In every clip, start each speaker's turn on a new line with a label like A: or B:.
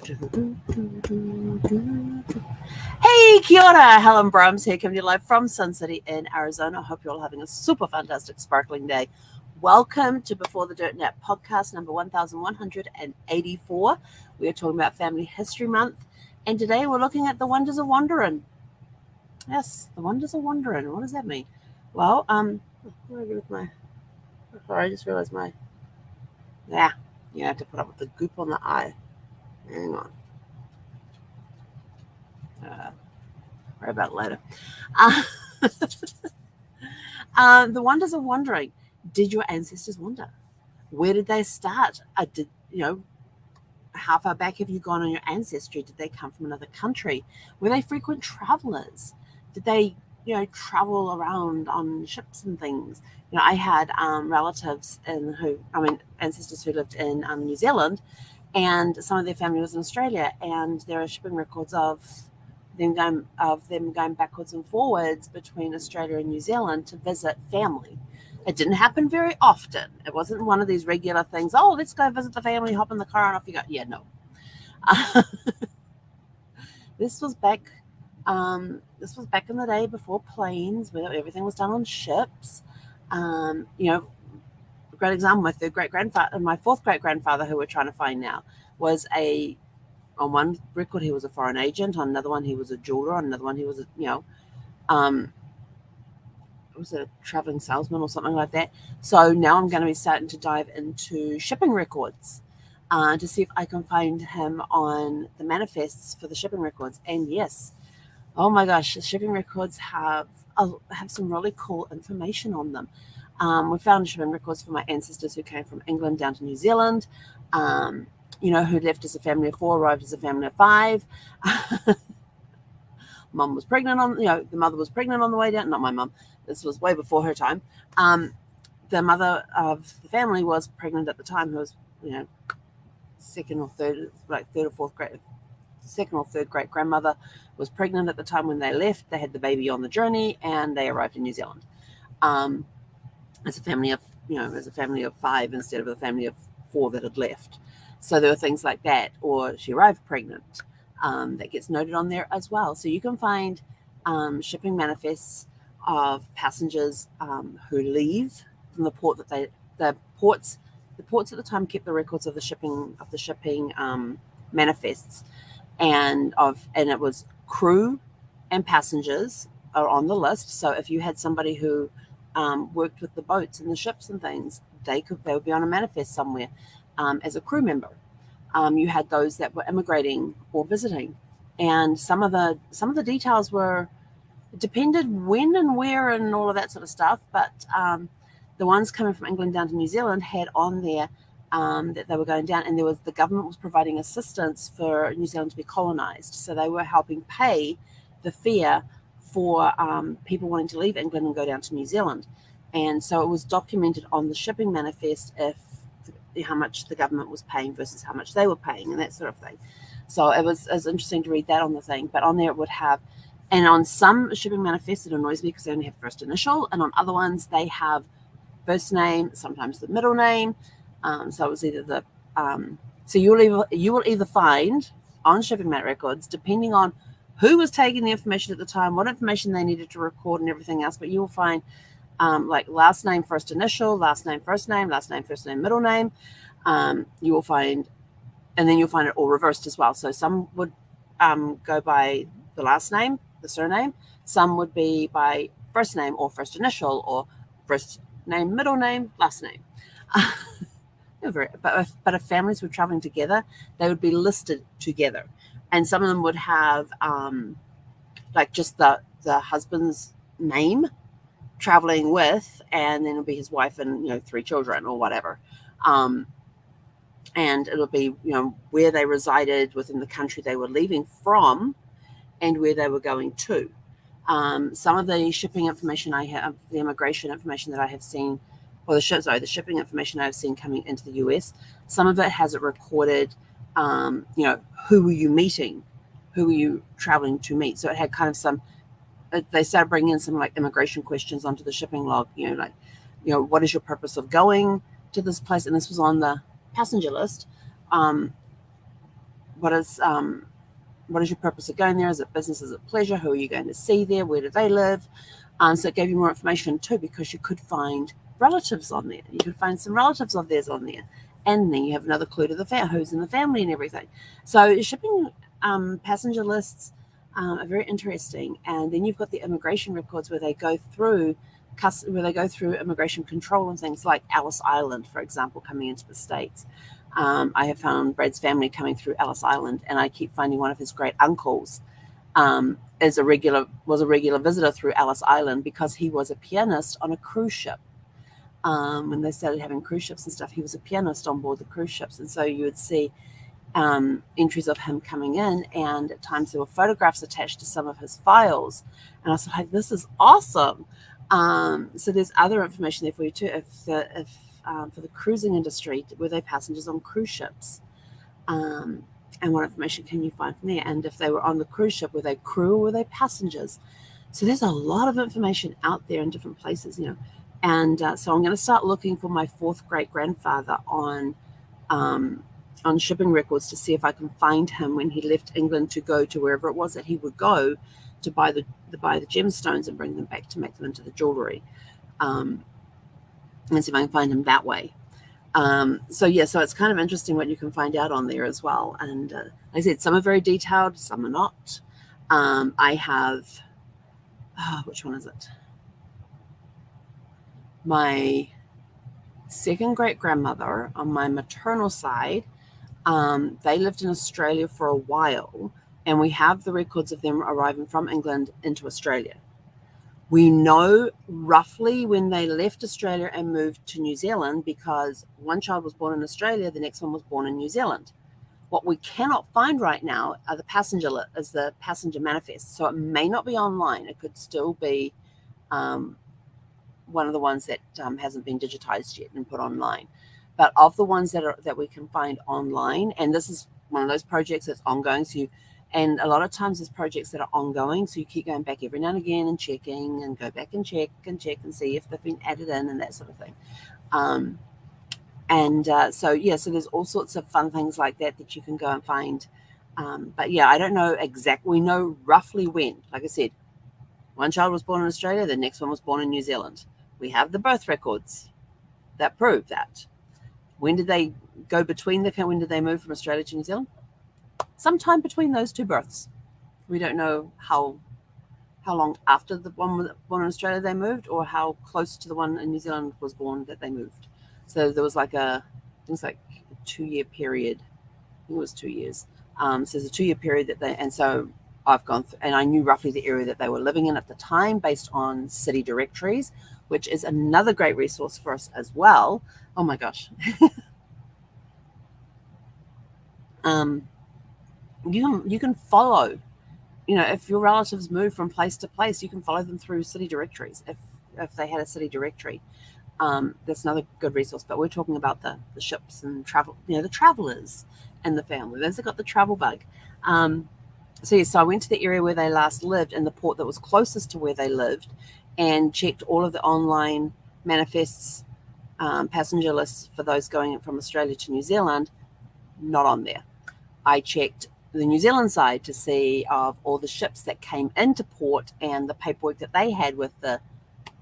A: Hey, kia ora, Helen Brums here, coming to you live from Sun City in Arizona. I hope you're all having a super fantastic, sparkling day. Welcome to Before the Dirt Nap podcast number 1184. We are talking about Family History Month, and today we're looking at the wonders of wandering. Yes, the wonders of wandering. What does that mean? Well, sorry, I just realized you have to put up with the goop on the eye. Hang on. Worry about it later. The wonders of wandering. Did your ancestors wander? Where did they start? How far back have you gone on your ancestry? Did they come from another country? Were they frequent travelers? Did they, travel around on ships and things? I had ancestors who lived in New Zealand, and some of their family was in Australia, and there are shipping records of them going backwards and forwards between Australia and New Zealand to visit family. It didn't happen very often. It wasn't one of these regular things. Oh, let's go visit the family, hop in the car, and off you go. Yeah, no. This was back in the day before planes, where everything was done on ships. A great example, my third great grandfather and my fourth great grandfather, who we're trying to find now, was on one record he was a foreign agent, on another one he was a jeweler, on another one he was a traveling salesman or something like that. So now I'm going to be starting to dive into shipping records to see if I can find him on the manifests for the shipping records. And yes, oh my gosh, the shipping records have some really cool information on them. We found shipping records for my ancestors who came from England down to New Zealand, who left as a family of 4, arrived as a family of 5. Mum was pregnant the mother was pregnant on the way down. Not my mum. This was way before her time. The mother of the family was pregnant at the time, who was, second or third great grandmother was pregnant at the time when they left. They had the baby on the journey, and they arrived in New Zealand. As a family of 5 instead of a family of 4 that had left. So there were things like that, or she arrived pregnant. That gets noted on there as well. So you can find shipping manifests of passengers who leave from the port the ports at the time kept the records of the shipping manifests, and it was crew and passengers are on the list. So if you had somebody who worked with the boats and the ships and things, they would be on a manifest somewhere as a crew member. You had those that were immigrating or visiting, and some of the details depended when and where and all of that sort of stuff. But the ones coming from England down to New Zealand had on there that they were going down, and the government was providing assistance for New Zealand to be colonized. So they were helping pay the fare for people wanting to leave England and go down to New Zealand. And so it was documented on the shipping manifest how much the government was paying versus how much they were paying, and that sort of thing. So it was interesting to read that on the thing. But on there it would have, and on some shipping manifests it annoys me because they only have first initial, and on other ones they have first name, sometimes the middle name. So it was either so you will either find on shipping records, depending on who was taking the information at the time, what information they needed to record, and everything else. But you will find like last name, first initial, last name, first name, middle name. You will find, and then you'll find it all reversed as well. So some would go by the last name, the surname. Some would be by first name or first initial, or first name, middle name, last name. But if families were traveling together, they would be listed together, and some of them would have like just the husband's name traveling with, and then it'll be his wife and 3 children or whatever, and it'll be where they resided within the country they were leaving from and where they were going to. Some of the shipping information I have, the immigration information that I have seen, or the shipping information I've seen coming into the US, some of it has it recorded, who were you meeting, who were you traveling to meet. So it had kind of some, they started bringing in some like immigration questions onto the shipping log, what is your purpose of going to this place? And this was on the passenger list. what is your purpose of going there? Is it business? Is it pleasure? Who are you going to see there? Where do they live? So it gave you more information too, because you could find relatives on there. You could find some relatives of theirs on there. And then you have another clue to the who's in the family and everything. So shipping passenger lists are very interesting. And then you've got the immigration records where they go through immigration control and things like Ellis Island, for example, coming into the States. I have found Brad's family coming through Ellis Island, and I keep finding one of his great uncles was a regular visitor through Ellis Island because he was a pianist on a cruise ship. When they started having cruise ships and stuff, he was a pianist on board the cruise ships, and so you would see entries of him coming in, and at times there were photographs attached to some of his files, and I was like, "This is awesome!" So there's other information there for you too. If for the cruising industry, were they passengers on cruise ships? And what information can you find from there? And if they were on the cruise ship, were they crew or were they passengers? So there's a lot of information out there in different places, And so I'm going to start looking for my fourth great-grandfather on shipping records to see if I can find him when he left England to go to wherever it was that he would go to buy the gemstones and bring them back to make them into the jewelry. And see if I can find him that way. So it's kind of interesting what you can find out on there as well. And like I said, some are very detailed, some are not. I have, which one is it? My second great-grandmother on my maternal side, they lived in Australia for a while, and we have the records of them arriving from England into Australia. We know roughly when they left Australia and moved to New Zealand because one child was born in Australia, the next one was born in New Zealand. What we cannot find right now are the passenger manifests. So it may not be online. It could still be one of the ones that hasn't been digitized yet and put online. But of the ones that we can find online, and this is one of those projects that's ongoing, and a lot of times there's projects that are ongoing, so you keep going back every now and again and checking and go back and check and see if they've been added in and that sort of thing. So there's all sorts of fun things like that you can go and find. But I don't know exactly. We know roughly when. Like I said, one child was born in Australia, the next one was born in New Zealand. We have the birth records that prove that. When did they go between when did they move from Australia to New Zealand? Sometime between those two births. We don't know how long after the one was born in Australia they moved, or how close to the one in New Zealand was born that they moved. So there was like a 2-year period. I think it was 2 years. So there's a 2-year period and so I've gone through, and I knew roughly the area that they were living in at the time based on city directories, which is another great resource for us as well. Oh my gosh. You can follow, if your relatives move from place to place, you can follow them through city directories. If they had a city directory, that's another good resource. But we're talking about the ships and travel, the travelers and the family. Those that got the travel bug. So I went to the area where they last lived and the port that was closest to where they lived, and checked all of the online manifests, passenger lists for those going from Australia to New Zealand. Not on there. I checked the New Zealand side to see of all the ships that came into port and the paperwork that they had with the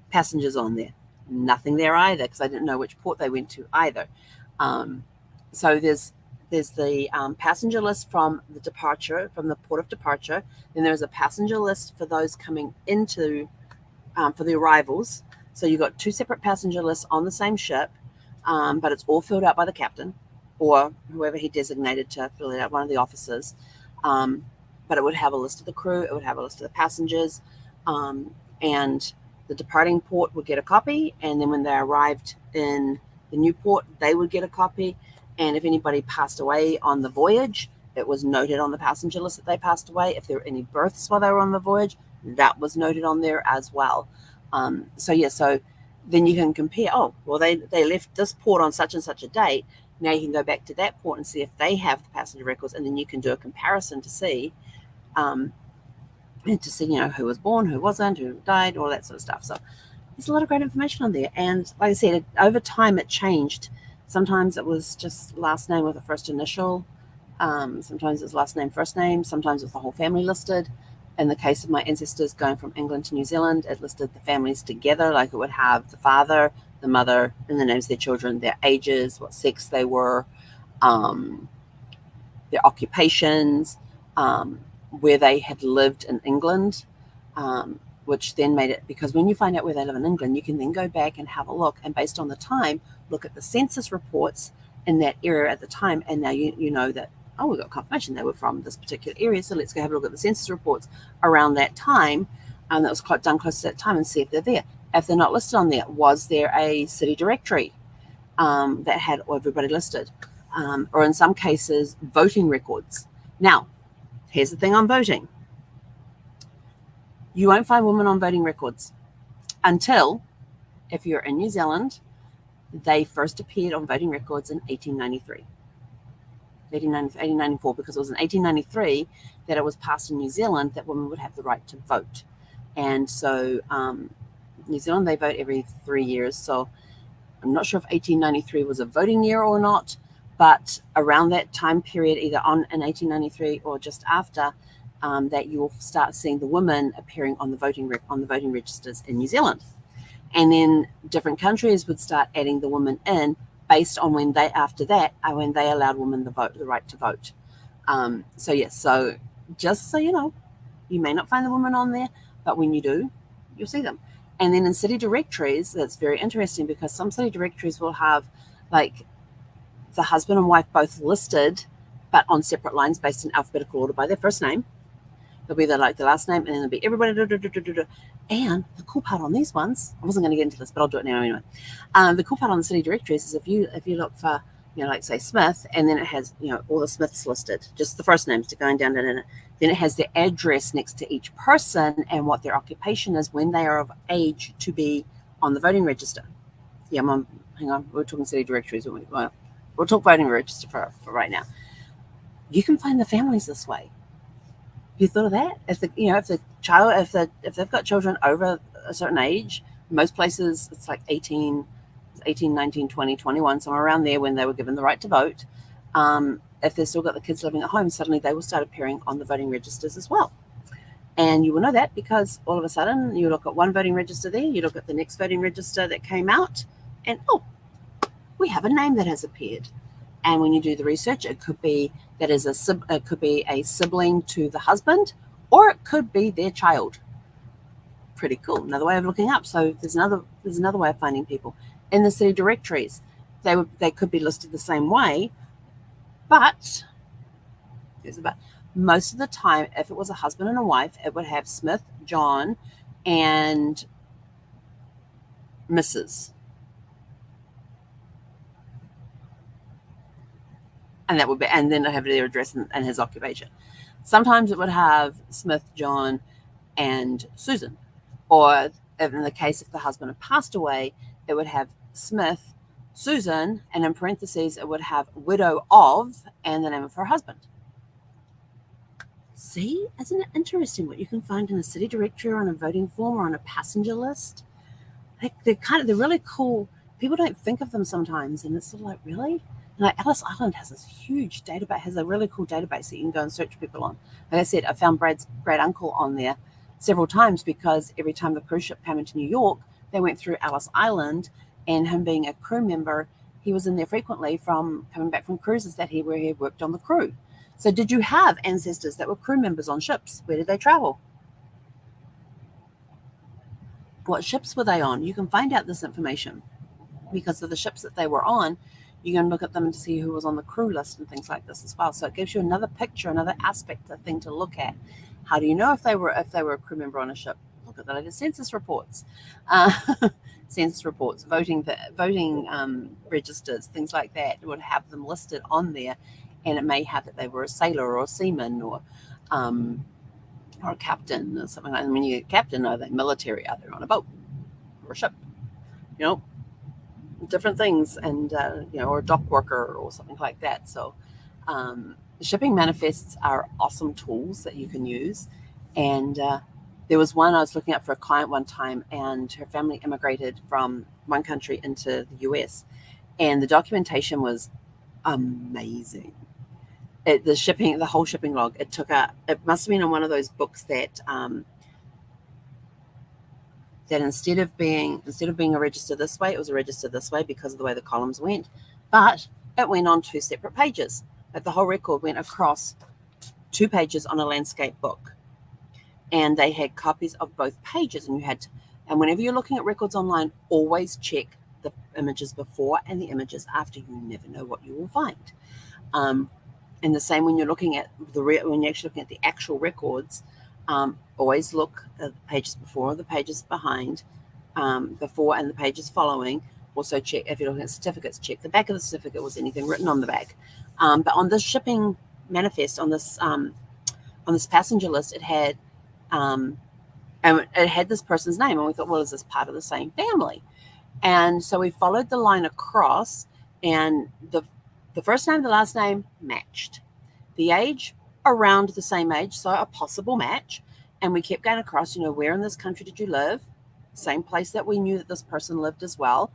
A: passengers on there. Nothing there either, because I didn't know which port they went to either. So there's the passenger list from the port of departure. Then there's a passenger list for those coming into for the arrivals. So you've got 2 separate passenger lists on the same ship, but it's all filled out by the captain or whoever he designated to fill it out, one of the officers. But it would have a list of the crew, it would have a list of the passengers, and the departing port would get a copy, and then when they arrived in the new port, they would get a copy. And if anybody passed away on the voyage, it was noted on the passenger list that they passed away. If there were any births while they were on the voyage, that was noted on there as well. So then you can compare, they left this port on such and such a date. Now you can go back to that port and see if they have the passenger records, and then you can do a comparison to see, who was born, who wasn't, who died, all that sort of stuff. So there's a lot of great information on there. And like I said, over time it changed. Sometimes it was just last name with a first initial. Sometimes it's last name, first name. Sometimes with the whole family listed. In the case of my ancestors going from England to New Zealand, it listed the families together. Like it would have the father, the mother, and the names of their children, their ages, what sex they were, their occupations, where they had lived in England, which then made it, because when you find out where they live in England, you can then go back and have a look, and based on the time, look at the census reports in that area at the time, and now you know that, oh, we got confirmation they were from this particular area, so let's go have a look at the census reports around that time, and that was done close to that time, and see if they're there. If they're not listed on there, was there a city directory that had everybody listed? Or in some cases, voting records. Now, here's the thing on voting. You won't find women on voting records until, if you're in New Zealand, they first appeared on voting records in 1893. 1894, because it was in 1893 that it was passed in New Zealand that women would have the right to vote. And so New Zealand, they vote every 3 years. So I'm not sure if 1893 was a voting year or not, but around that time period, either in 1893 or just after, that you will start seeing the women appearing on the voting registers in New Zealand. And then different countries would start adding the women in based on when they allowed women the right to vote. So yes, so just so you know, you may not find the women on there, but when you do, you'll see them. And then in city directories, that's very interesting, because some city directories will have like the husband and wife both listed, but on separate lines based in alphabetical order by their first name. There'll be the last name, and then there'll be everybody. And the cool part on these ones, I wasn't going to get into this, but I'll do it now anyway. The cool part on the city directories is if you look for, like say Smith, and then it has, all the Smiths listed, just the first names, to going down. Then it has their address next to each person and what their occupation is when they are of age to be on the voting register. Yeah, hang on, we're talking city directories. We'll talk voting register for right now. You can find the families this way. You thought of that? If they've got children over a certain age, most places it's like 18, 19, 20, 21, somewhere around there when they were given the right to vote. If they've still got the kids living at home, suddenly they will start appearing on the voting registers as well. And you will know that because all of a sudden you look at one voting register there, you look at the next voting register that came out, and we have a name that has appeared. And when you do the research, it could be it could be a sibling to the husband, or it could be their child. Pretty cool. Another way of looking up. So there's another way of finding people in the city directories. They could be listed the same way, but most of the time, if it was a husband and a wife, it would have Smith, John, and Mrs. And that would be, and then I have their address and his occupation. Sometimes it would have Smith, John, and Susan. Or in the case if the husband had passed away, it would have Smith, Susan, and in parentheses, it would have widow of and the name of her husband. See, isn't it interesting what you can find in a city directory or on a voting form or on a passenger list? They're really cool. People don't think of them sometimes, and it's sort of like, really? Like Ellis Island has this huge database, has a really cool database that you can go and search people on. Like I said, I found Brad's great uncle on there several times because every time the cruise ship came into New York, they went through Ellis Island, and him being a crew member, he was in there frequently from coming back from cruises where he worked on the crew. So did you have ancestors that were crew members on ships? Where did they travel? What ships were they on? You can find out this information because of the ships that they were on. You can look at them to see who was on the crew list and things like this as well. So it gives you another picture, another aspect, a thing to look at. How do you know if they were a crew member on a ship? Look at the latest census reports, voting registers, things like that. It would have them listed on there, and it may have that they were a sailor or a seaman or a captain or something like that. When you get captain, are they military? Are they on a boat or a ship? Different things, and or a dock worker or something like that. So shipping manifests are awesome tools that you can use. And there was one I was looking at for a client one time, and her family immigrated from one country into the US, and the documentation was amazing. the whole shipping log. It must have been in one of those books that instead of being a register this way, it was a register this way because of the way the columns went, but it went on 2 separate pages. But the whole record went across 2 pages on a landscape book, and they had copies of both pages. And whenever you're looking at records online, always check the images before and the images after. You never know what you will find. And the same when you're looking at when you're actually looking at the actual records. Always look at the pages before, the pages behind, before and the pages following. Also check, if you're looking at certificates, check the back of the certificate. Was anything written on the back? But on this shipping manifest, on this passenger list, it had this person's name, and we thought, well, is this part of the same family? And so we followed the line across, and the first name, the last name matched. The age, around the same age, so a possible match. And we kept going across, where in this country did you live? Same place that we knew that this person lived as well.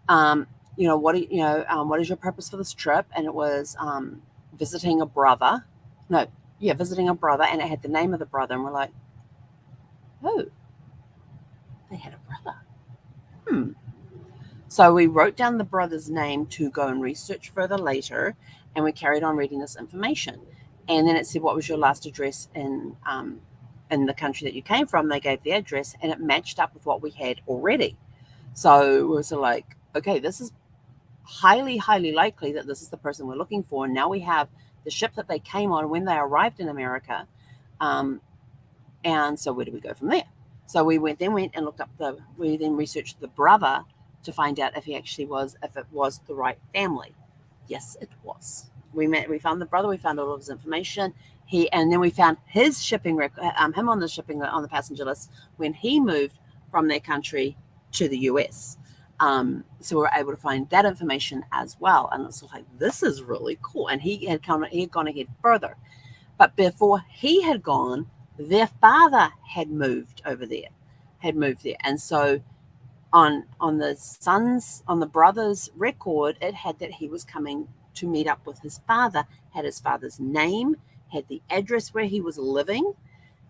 A: What is your purpose for this trip? And it was visiting a brother. Visiting a brother, and it had the name of the brother, and we're like, oh, they had a brother. So we wrote down the brother's name to go and research further later, and we carried on reading this information. And then it said, what was your last address in the country that you came from? They gave the address, and it matched up with what we had already. So we were sort of like, okay, this is highly, highly likely that this is the person we're looking for. And now we have the ship that they came on when they arrived in America. And so where do we go from there? So we went and looked up we then researched the brother to find out if it was the right family. Yes, it was. We found the brother, we found all of his information. And then we found his shipping record, him on the passenger list when he moved from their country to the US. So we were able to find that information as well. And it's like, this is really cool. And he had gone ahead further. But before he had gone, their father had moved there. And so on the brother's record, it had that he was coming to meet up with his father, had his father's name, had the address where he was living.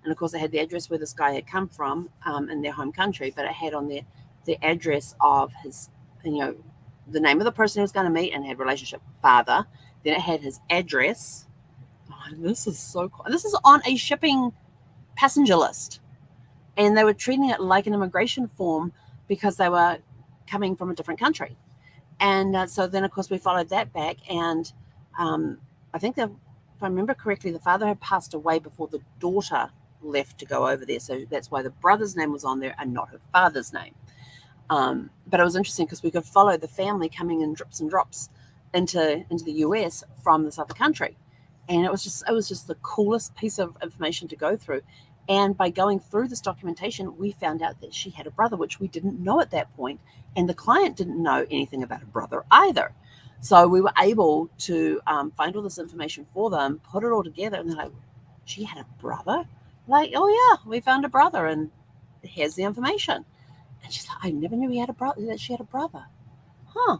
A: And of course, it had the address where this guy had come from in their home country, but it had on there the address of his, the name of the person he was going to meet, and had relationship father. Then it had his address. Oh, this is so cool. This is on a shipping passenger list. And they were treating it like an immigration form because they were coming from a different country. And so then, of course, we followed that back. And I think that, if I remember correctly, the father had passed away before the daughter left to go over there. So that's why the brother's name was on there and not her father's name. But it was interesting because we could follow the family coming in drips and drops into the US from this other country. And it was just the coolest piece of information to go through. And by going through this documentation, we found out that she had a brother, which we didn't know at that point. And the client didn't know anything about a brother either. So we were able to find all this information for them, put it all together. And they're like, she had a brother? Like, oh, yeah, we found a brother. And here's the information. And she's like, I never knew that she had a brother. Huh.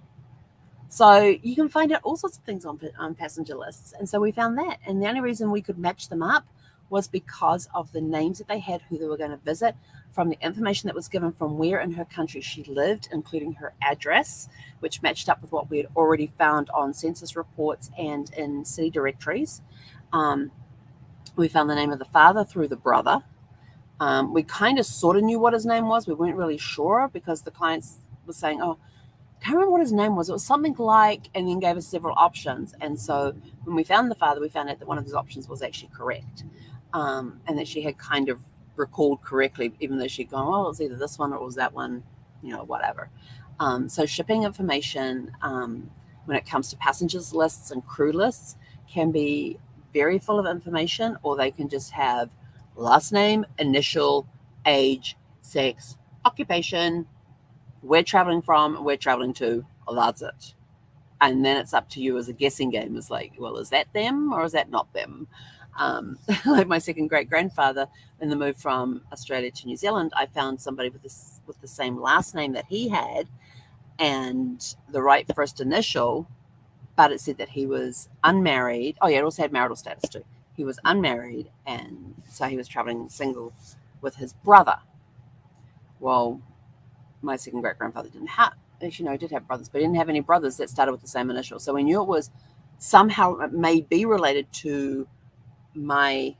A: So you can find out all sorts of things on passenger lists. And so we found that. And the only reason we could match them up was because of the names that they had, who they were going to visit, from the information that was given from where in her country she lived, including her address, which matched up with what we had already found on census reports and in city directories. We found the name of the father through the brother. We kind of sort of knew what his name was. We weren't really sure because the clients were saying, oh, I can't remember what his name was. It was something like, and then gave us several options. And so when we found the father, we found out that one of those options was actually correct. And that she had kind of recalled correctly, even though she'd gone, well, it was either this one or it was that one, whatever. So shipping information, when it comes to passengers lists and crew lists, can be very full of information, or they can just have last name, initial, age, sex, occupation, where traveling from, where traveling to, well, that's it. And then it's up to you as a guessing game. It's like, well, is that them or is that not them? Like my second great-grandfather, in the move from Australia to New Zealand, I found somebody with the same last name that he had and the right first initial, but it said that he was unmarried. Oh yeah, it also had marital status too. He was unmarried, and so he was traveling single with his brother. Well, my second great grandfather didn't have, actually no, he did have brothers, but he didn't have any brothers that started with the same initial. So we knew it was somehow, it may be related to my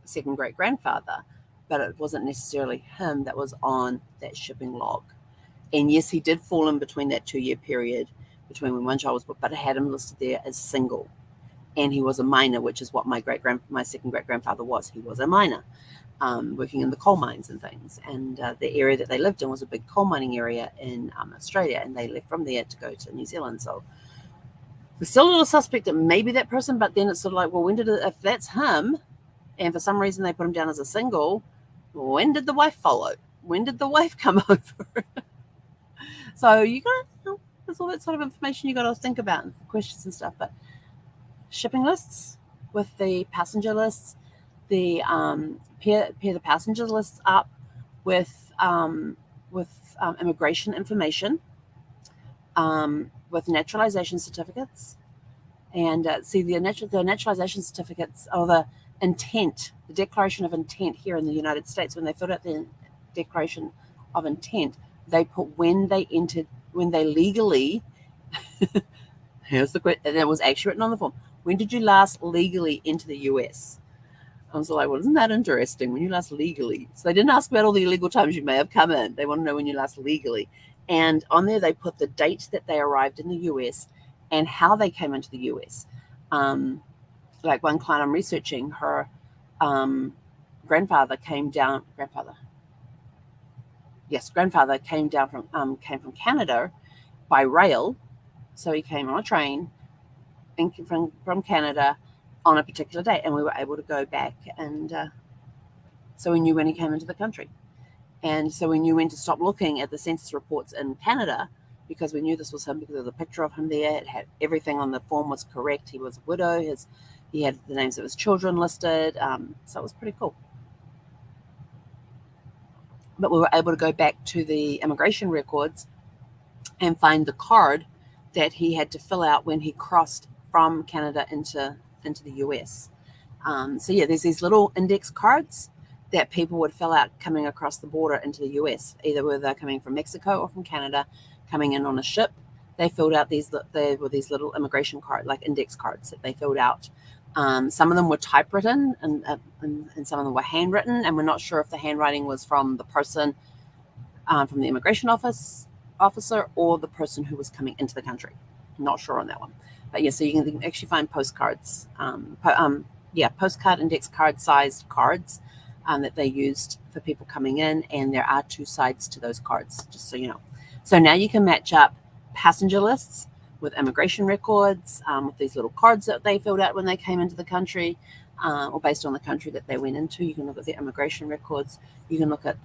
A: second great grandfather, but it wasn't necessarily him that was on that shipping log. And yes, he did fall in between that 2-year period between when one child was born, but it had him listed there as single. And he was a miner, which is what my second great grandfather was. He was a miner, working in the coal mines and things. And the area that they lived in was a big coal mining area in Australia, and they left from there to go to New Zealand. So we're still a little suspect that maybe that person, but then it's sort of like, well, when did it, if that's him, and for some reason they put him down as a single, when did the wife follow? When did the wife come over? So you got, there's all that sort of information you got to think about and questions and stuff. But shipping lists with the passenger lists, the pair the passenger lists up with immigration information, with naturalization certificates, and see the naturalization certificates, or the intent, the declaration of intent here in the United States. When they filled out the declaration of intent, they put when they legally. Here's the question, and it was actually written on the form. When did you last legally enter the US? I was like, well, isn't that interesting? When you last legally. So they didn't ask about all the illegal times you may have come in. They want to know when you last legally. And on there, they put the date that they arrived in the US and how they came into the US. Like one client I'm researching, her grandfather came down from Canada by rail. So he came on a train from Canada on a particular date, and we were able to go back, and so we knew when he came into the country. And so we knew when to stop looking at the census reports in Canada, because we knew this was him, because there was a picture of him there. It had everything on the form was correct. He was a widow. He had the names of his children listed. So it was pretty cool. But we were able to go back to the immigration records and find the card that he had to fill out when he crossed from Canada into the US. So yeah, there's these little index cards that people would fill out coming across the border into the US, either whether they're coming from Mexico or from Canada, coming in on a ship. They filled out these little immigration cards, like index cards that they filled out. Some of them were typewritten, and some of them were handwritten, and we're not sure if the handwriting was from the person, from the immigration officer, or the person who was coming into the country. I'm not sure on that one. But yeah, so you can actually find postcards, postcard index card sized cards that they used for people coming in, and there are 2 sides to those cards, just so you know. So now you can match up passenger lists with immigration records, with these little cards that they filled out when they came into the country, or based on the country that they went into. You can look at the immigration records. You can look at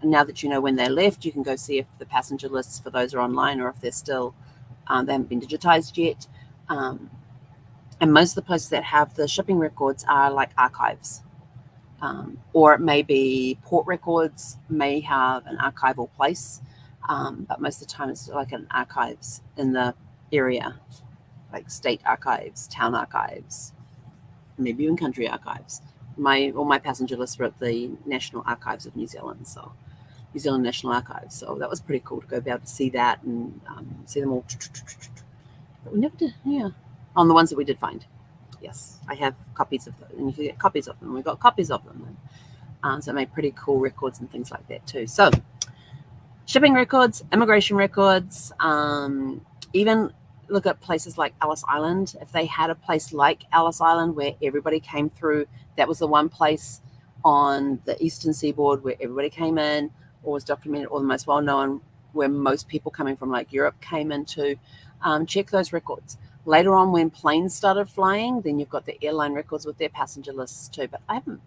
A: now that you know when they left, you can go see if the passenger lists for those are online, or if they're still, they haven't been digitized yet. And most of the places that have the shipping records are like archives, or it may be port records, may have an archival place, but most of the time it's like an archives in the area, like state archives, town archives, maybe even country archives. All my passenger lists were at the National Archives of New Zealand, so New Zealand National Archives. So that was pretty cool to go be able to see that and see them all. But we never did, yeah. On the ones that we did find. Yes, I have copies of them, and you can get copies of them. We got copies of them. So it made pretty cool records and things like that too. So shipping records, immigration records, even look at places like Ellis Island. If they had a place like Ellis Island where everybody came through, that was the one place on the eastern seaboard where everybody came in, or was documented, or the most well-known, where most people coming from like Europe came into. Check those records. Later on, when planes started flying, then you've got the airline records with their passenger lists too, but I haven't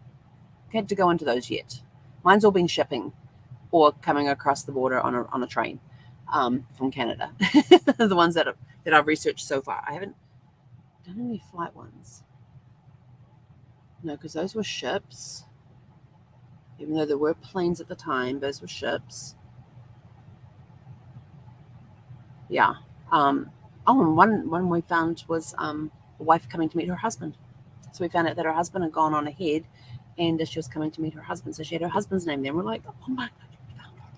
A: had to go into those yet. Mine's all been shipping or coming across the border on a train from Canada. The ones that I've researched so far. I haven't done any flight ones. No, because those were ships. Even though there were planes at the time, those were ships. Yeah. Oh, and one we found was a wife coming to meet her husband. So we found out that her husband had gone on ahead, and she was coming to meet her husband. So she had her husband's name there. And we're like, oh my God, we found her.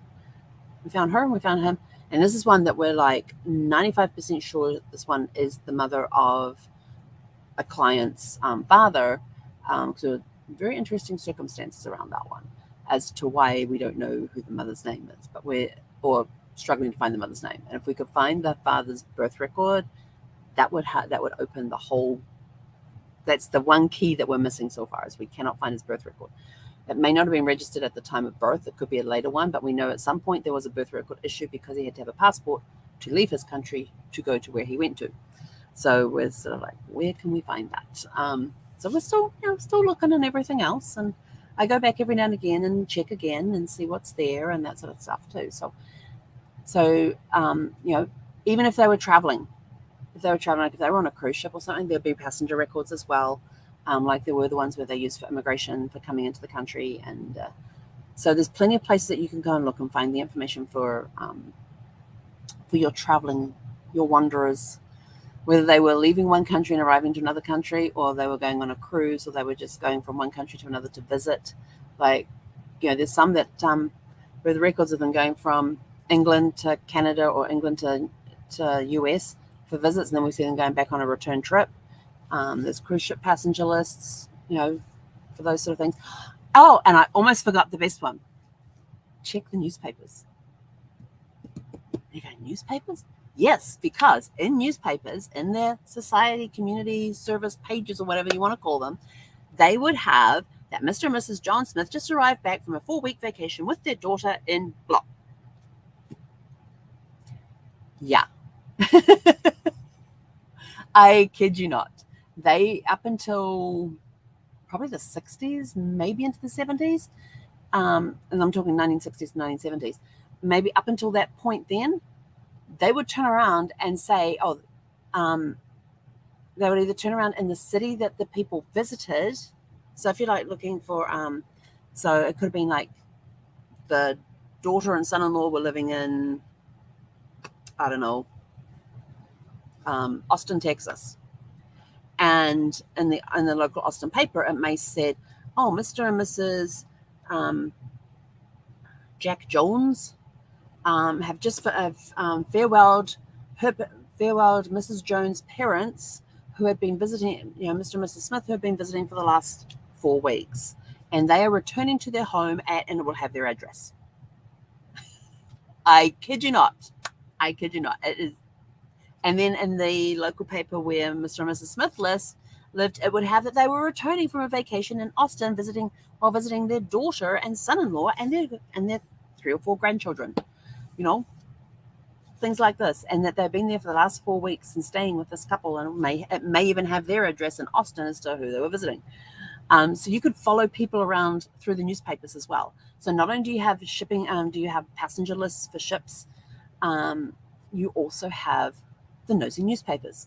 A: We found her and we found him. And this is one that we're like 95% sure this one is the mother of a client's father. So very interesting circumstances around that one as to why we don't know who the mother's name is, but or struggling to find the mother's name. And if we could find the father's birth record, that would open the whole. That's the one key that we're missing so far, is we cannot find his birth record. It may not have been registered at the time of birth. It could be a later one, but we know at some point there was a birth record issue because he had to have a passport to leave his country to go to where he went to. So we're sort of like, where can we find that? So we're still looking and everything else. And I go back every now and again and check again and see what's there and that sort of stuff too. So even if they were traveling, like if they were on a cruise ship or something, there'd be passenger records as well. Like there were the ones where they used for immigration for coming into the country. And so there's plenty of places that you can go and look and find the information for your traveling, your wanderers, whether they were leaving one country and arriving to another country, or they were going on a cruise, or they were just going from one country to another to visit. Like, there's some that where the records of them going from England to Canada or England to US for visits, and then we see them going back on a return trip. There's cruise ship passenger lists, for those sort of things. Oh, and I almost forgot the best one. Check the newspapers. You go, newspapers? Yes, because in newspapers, in their society, community service pages, or whatever you want to call them, they would have that Mr. and Mrs. John Smith just arrived back from a 4-week vacation with their daughter in blah. Yeah. I kid you not. They, up until probably the 60s, maybe into the 70s, and I'm talking 1960s to 1970s, maybe up until that point then, they would turn around and say, they would either turn around in the city that the people visited. So if you're like looking for, so it could have been like the daughter and son-in-law were living in, I don't know, Austin, Texas. And in the local Austin paper, it may said, oh, Mr. and Mrs. Jack Jones have just farewelled Mrs. Jones' parents, who had been visiting, Mr. and Mrs. Smith, who had been visiting for the last 4 weeks, and they are returning to their home and it will have their address. I kid you not. It is. And then in the local paper where Mr. and Mrs. Smith lived, it would have that they were returning from a vacation in Austin, visiting their daughter and son-in-law and their 3 or 4 grandchildren. Things like this, and that they've been there for the last 4 weeks and staying with this couple, and it may even have their address in Austin as to who they were visiting. So you could follow people around through the newspapers as well. So not only do you have shipping, do you have passenger lists for ships, you also have the nosy newspapers.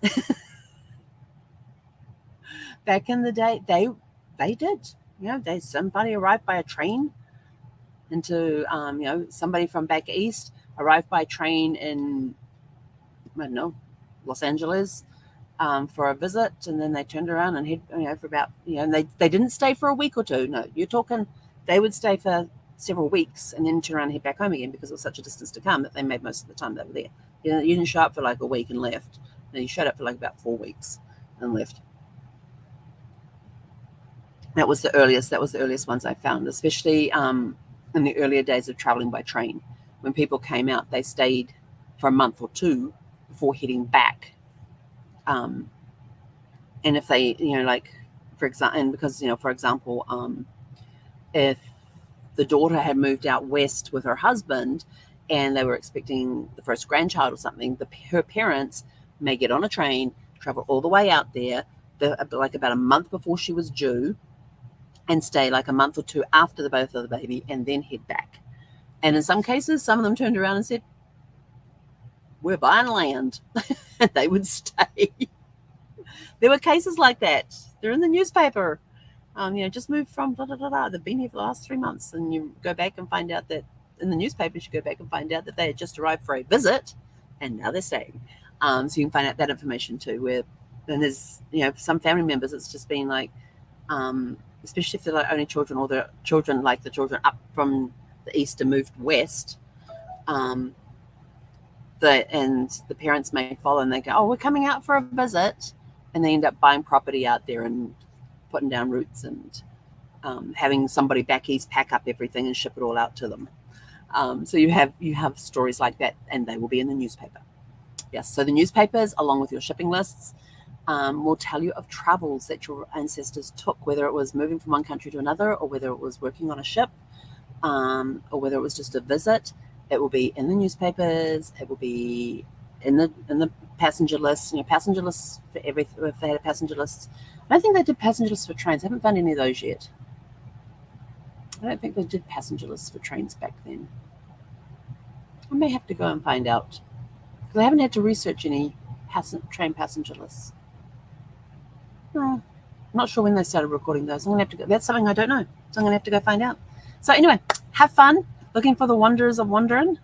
A: Back in the day, they did. Somebody arrived by a train into, somebody from back east arrived by train in, I don't know, Los Angeles for a visit, and then they turned around and head, for about, and they didn't stay for a week or two. No, you're talking, they would stay for several weeks and then turn around and head back home again because it was such a distance to come that they made most of the time they were there. You didn't show up for like a week and left. No, you showed up for like about 4 weeks and left. That was the earliest ones I found, especially in the earlier days of traveling by train. When people came out, they stayed for a month or 2 before heading back. And if they, for example, if the daughter had moved out west with her husband and they were expecting the first grandchild or something, her parents may get on a train, travel all the way out there, like about a month before she was due, and stay like a month or 2 after the birth of the baby, and then head back. And in some cases, some of them turned around and said, we're buying land. And they would stay. There were cases like that. They're in the newspaper. Just moved from blah, blah, blah, blah. They've been here for the last 3 months. And you go back and find out that in the newspapers, you go back and find out that they had just arrived for a visit and now they're staying. So you can find out that information too. Where then there's some family members, it's just been like, especially if they're like only children, or the children up from the east and moved west. And the parents may follow and they go, oh, we're coming out for a visit, and they end up buying property out there and putting down roots and having somebody back east pack up everything and ship it all out to them. So you have stories like that, and they will be in the newspaper. Yes, so the newspapers, along with your shipping lists, will tell you of travels that your ancestors took, whether it was moving from one country to another, or whether it was working on a ship, or whether it was just a visit. It will be in the newspapers. It will be in the passenger lists. Passenger lists for everything. If they had a passenger list, I don't think they did passenger lists for trains. I haven't found any of those yet. I don't think they did passenger lists for trains back then. I may have to go and find out, because I haven't had to research any train passenger lists. No, I'm not sure when they started recording those. I'm gonna have to go. That's something I don't know, so I'm gonna have to go find out. So anyway, have fun looking for the wonders of wandering,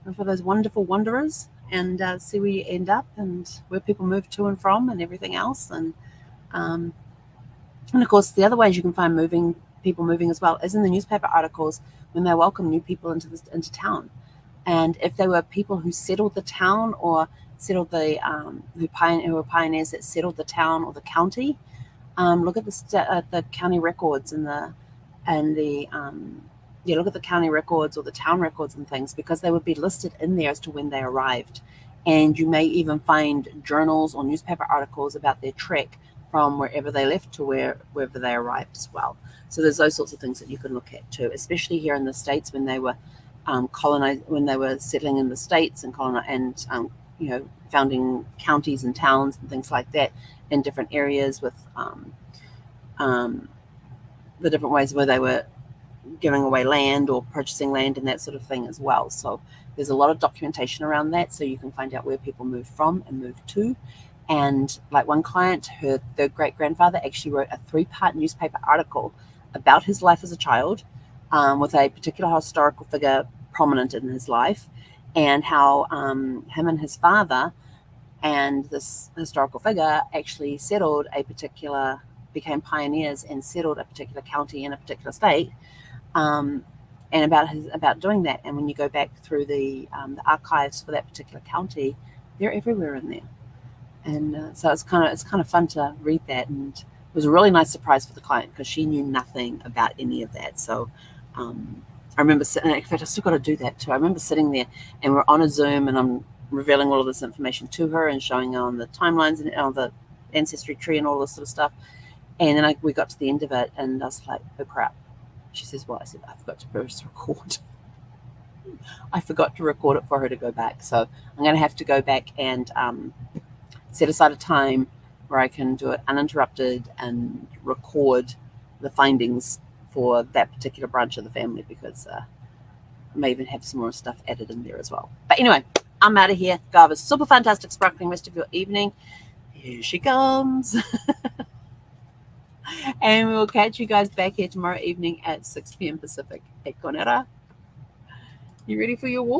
A: and for those wonderful wanderers, and see where you end up and where people move to and from and everything else. And of course, the other ways you can find people moving as well is in the newspaper articles when they welcome new people into town. And if they were people who settled the town, or settled the who were pioneers that settled the town or the county, look at the county records look at the county records or the town records and things, because they would be listed in there as to when they arrived. And you may even find journals or newspaper articles about their trek from wherever they left to wherever they arrived as well. So there's those sorts of things that you can look at too, especially here in the States when they were colonized, when they were settling in the States and founding counties and towns and things like that in different areas, with the different ways where they were giving away land or purchasing land and that sort of thing as well. So there's a lot of documentation around that, so you can find out where people moved from and moved to. And like one client, their great-grandfather actually wrote a 3-part newspaper article about his life as a child, with a particular historical figure prominent in his life, and how him and his father and this historical figure actually became pioneers and settled a particular county in a particular state, and about doing that. And when you go back through the archives for that particular county, they're everywhere in there. And so it's kind of fun to read that, and it was a really nice surprise for the client, because she knew nothing about any of that. So I remember sitting, in fact, I still got to do that too. I remember sitting there, and we're on a Zoom, and I'm revealing all of this information to her and showing her on the timelines and on the ancestry tree and all this sort of stuff. And then we got to the end of it, and I was like, oh crap. She says, what? I said, I forgot to press record. I forgot to record it for her to go back. So I'm going to have to go back and set aside a time where I can do it uninterrupted and record the findings for that particular branch of the family, because I may even have some more stuff added in there as well. But anyway, I'm out of here. Go have a super fantastic sparkling rest of your evening. Here she comes. And we'll catch you guys back here tomorrow evening at 6 p.m. Pacific. Hey, Conera, you ready for your walk?